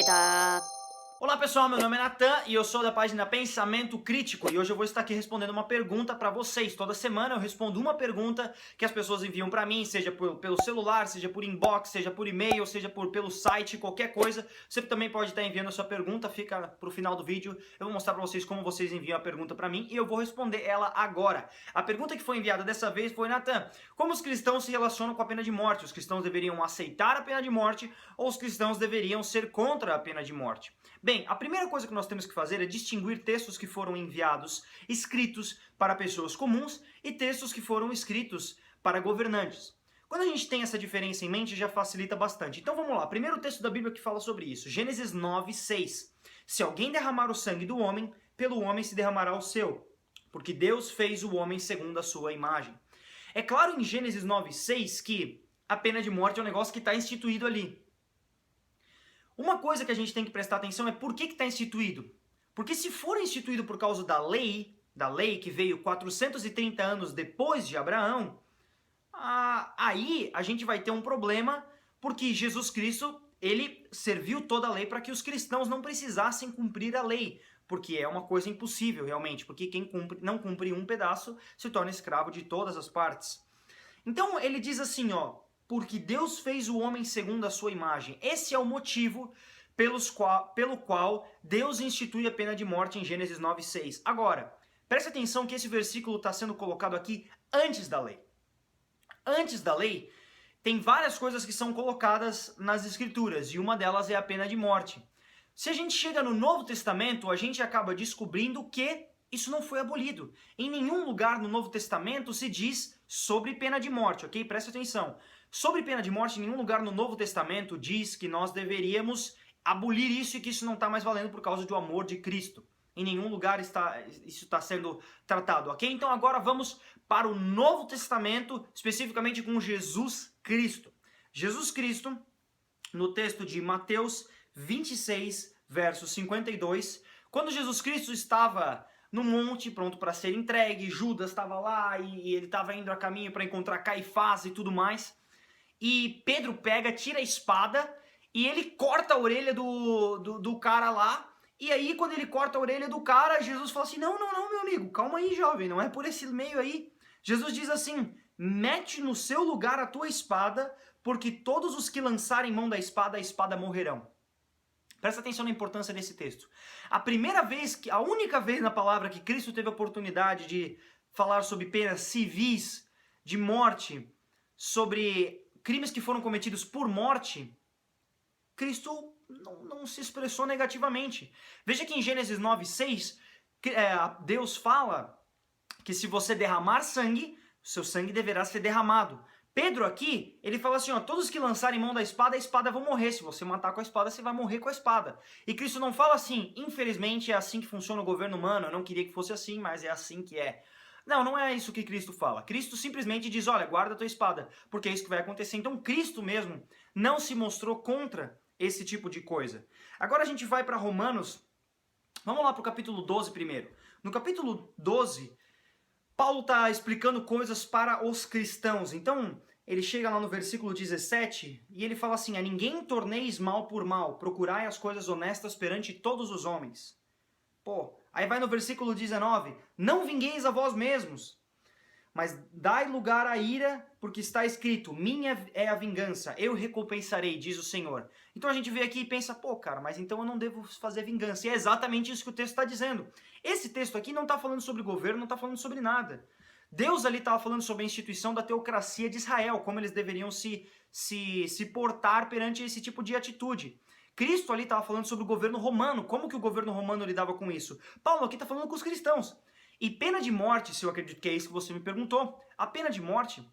た。 Olá pessoal, meu nome é Natan e eu sou da página Pensamento Crítico e hoje eu vou estar aqui respondendo uma pergunta para vocês. Toda semana eu respondo uma pergunta que as pessoas enviam para mim, seja pelo celular, seja por inbox, seja por e-mail, seja pelo site, qualquer coisa. Você também pode estar enviando a sua pergunta, fica pro final do vídeo. Eu vou mostrar para vocês como vocês enviam a pergunta para mim e eu vou responder ela agora. A pergunta que foi enviada dessa vez foi: Natan, como os cristãos se relacionam com a pena de morte? Os cristãos deveriam aceitar a pena de morte ou os cristãos deveriam ser contra a pena de morte? Bem, a primeira coisa que nós temos que fazer é distinguir textos que foram enviados, escritos para pessoas comuns e textos que foram escritos para governantes. Quando a gente tem essa diferença em mente, já facilita bastante. Então vamos lá, primeiro texto da Bíblia que fala sobre isso, Gênesis 9:6. Se alguém derramar o sangue do homem, pelo homem se derramará o seu, porque Deus fez o homem segundo a sua imagem. É claro em Gênesis 9:6 que a pena de morte é um negócio que está instituído ali. Uma coisa que a gente tem que prestar atenção é por que está instituído. Porque se for instituído por causa da lei que veio 430 anos depois de Abraão, aí a gente vai ter um problema, porque Jesus Cristo, ele serviu toda a lei para que os cristãos não precisassem cumprir a lei, porque é uma coisa impossível realmente, porque quem não cumpre um pedaço se torna escravo de todas as partes. Então ele diz assim, ó, porque Deus fez o homem segundo a sua imagem. Esse é o motivo pelo qual Deus institui a pena de morte em Gênesis 9:6. Agora, preste atenção que esse versículo está sendo colocado aqui antes da lei. Antes da lei, tem várias coisas que são colocadas nas escrituras, e uma delas é a pena de morte. Se a gente chega no Novo Testamento, a gente acaba descobrindo que isso não foi abolido. Em nenhum lugar no Novo Testamento se diz sobre pena de morte, ok? Presta atenção. Sobre pena de morte, em nenhum lugar no Novo Testamento diz que nós deveríamos abolir isso e que isso não está mais valendo por causa do amor de Cristo. Em nenhum lugar isso está sendo tratado, ok? Então agora vamos para o Novo Testamento, especificamente com Jesus Cristo. Jesus Cristo, no texto de Mateus 26, verso 52, quando Jesus Cristo estava no monte, pronto para ser entregue, Judas estava lá e ele estava indo a caminho para encontrar Caifás e tudo mais, e Pedro pega, tira a espada e ele corta a orelha do cara lá. E aí, quando ele corta a orelha do cara, Jesus fala assim: não, meu amigo, calma aí, jovem, não é por esse meio aí. Jesus diz assim: mete no seu lugar a tua espada, porque todos os que lançarem mão da espada, a espada morrerão. Presta atenção na importância desse texto. A única vez na palavra que Cristo teve a oportunidade de falar sobre penas civis, de morte, sobre crimes que foram cometidos por morte, Cristo não se expressou negativamente. Veja que em Gênesis 9:6, Deus fala que se você derramar sangue, seu sangue deverá ser derramado. Pedro aqui, ele fala assim, ó, todos que lançarem mão da espada, a espada vão morrer. Se você matar com a espada, você vai morrer com a espada. E Cristo não fala assim, infelizmente é assim que funciona o governo humano, eu não queria que fosse assim, mas é assim que é. Não é isso que Cristo fala. Cristo simplesmente diz, olha, guarda a tua espada, porque é isso que vai acontecer. Então Cristo mesmo não se mostrou contra esse tipo de coisa. Agora a gente vai para Romanos, vamos lá para o capítulo 12 primeiro. No capítulo 12, Paulo está explicando coisas para os cristãos. Então, ele chega lá no versículo 17 e ele fala assim, a ninguém torneis mal por mal, procurai as coisas honestas perante todos os homens. Aí vai no versículo 19, não vingueis a vós mesmos, mas dai lugar à ira, porque está escrito, minha é a vingança, eu recompensarei, diz o Senhor. Então a gente vê aqui e pensa, cara, mas então eu não devo fazer vingança. E é exatamente isso que o texto está dizendo. Esse texto aqui não está falando sobre governo, não está falando sobre nada. Deus ali estava falando sobre a instituição da teocracia de Israel, como eles deveriam se portar perante esse tipo de atitude. Cristo ali estava falando sobre o governo romano, como que o governo romano lidava com isso. Paulo aqui está falando com os cristãos. E pena de morte, se eu acredito que é isso que você me perguntou, a pena de morte,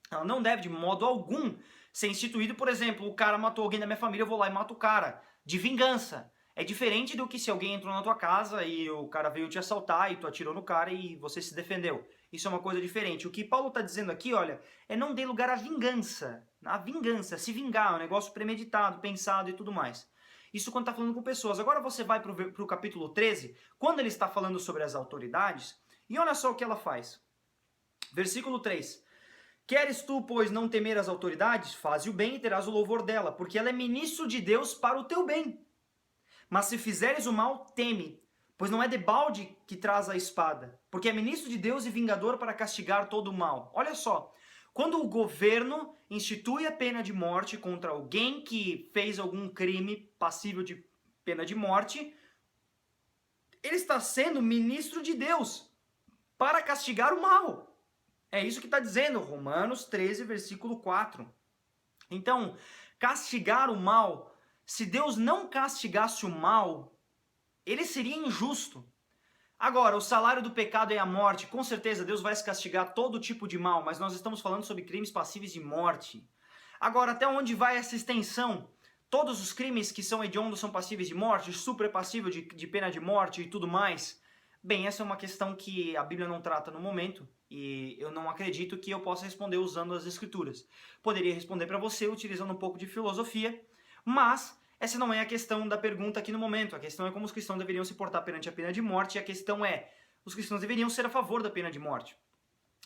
ela não deve de modo algum ser instituída, por exemplo, o cara matou alguém da minha família, eu vou lá e mato o cara, de vingança. É diferente do que se alguém entrou na tua casa e o cara veio te assaltar e tu atirou no cara e você se defendeu. Isso é uma coisa diferente. O que Paulo está dizendo aqui, olha, é não dê lugar à vingança. A vingança, se vingar, é um negócio premeditado, pensado e tudo mais. Isso quando está falando com pessoas. Agora você vai para o capítulo 13, quando ele está falando sobre as autoridades, e olha só o que ela faz. Versículo 3. Queres tu, pois, não temer as autoridades? Faze o bem e terás o louvor dela, porque ela é ministro de Deus para o teu bem. Mas se fizeres o mal, teme, pois não é debalde que traz a espada, porque é ministro de Deus e vingador para castigar todo o mal. Olha só, quando o governo institui a pena de morte contra alguém que fez algum crime passível de pena de morte, ele está sendo ministro de Deus para castigar o mal. É isso que está dizendo Romanos 13, versículo 4. Então, castigar o mal, se Deus não castigasse o mal, ele seria injusto. Agora, o salário do pecado é a morte. Com certeza Deus vai se castigar todo tipo de mal, mas nós estamos falando sobre crimes passíveis de morte. Agora, até onde vai essa extensão? Todos os crimes que são hediondos são passíveis de morte? Estupro é passível de pena de morte e tudo mais? Bem, essa é uma questão que a Bíblia não trata no momento e eu não acredito que eu possa responder usando as Escrituras. Poderia responder para você utilizando um pouco de filosofia, mas essa não é a questão da pergunta aqui no momento. A questão é como os cristãos deveriam se portar perante a pena de morte e a questão é, os cristãos deveriam ser a favor da pena de morte.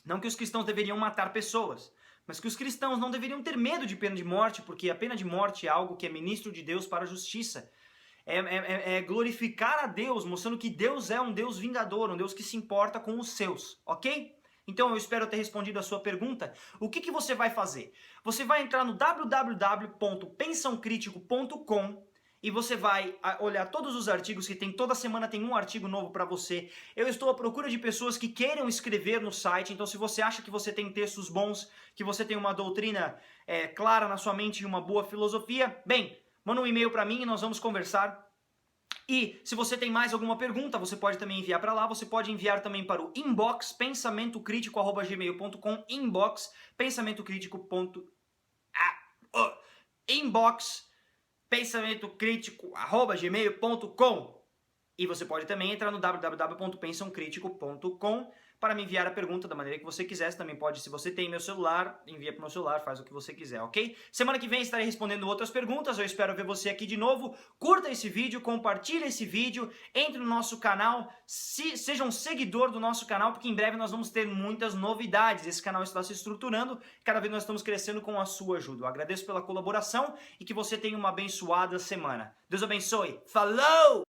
Não que os cristãos deveriam matar pessoas, mas que os cristãos não deveriam ter medo de pena de morte, porque a pena de morte é algo que é ministro de Deus para a justiça. É glorificar a Deus, mostrando que Deus é um Deus vingador, um Deus que se importa com os seus, ok? Então eu espero ter respondido a sua pergunta. O que você vai fazer? Você vai entrar no www.pensaocrítico.com e você vai olhar todos os artigos que tem, toda semana tem um artigo novo para você. Eu estou à procura de pessoas que queiram escrever no site, então se você acha que você tem textos bons, que você tem uma doutrina clara na sua mente e uma boa filosofia, bem, manda um e-mail para mim e nós vamos conversar. E se você tem mais alguma pergunta, você pode também enviar para lá, você pode enviar também para o inbox pensamentocritico@gmail.com, inbox pensamentocrítico@gmail.com. E você pode também entrar no www.pensaocrítico.com para me enviar a pergunta da maneira que você quiser. Você também pode, se você tem meu celular, envia para o meu celular, faz o que você quiser, ok? Semana que vem estarei respondendo outras perguntas, eu espero ver você aqui de novo. Curta esse vídeo, compartilhe esse vídeo, entre no nosso canal, seja um seguidor do nosso canal, porque em breve nós vamos ter muitas novidades. Esse canal está se estruturando, cada vez nós estamos crescendo com a sua ajuda. Eu agradeço pela colaboração e que você tenha uma abençoada semana. Deus abençoe. Falou!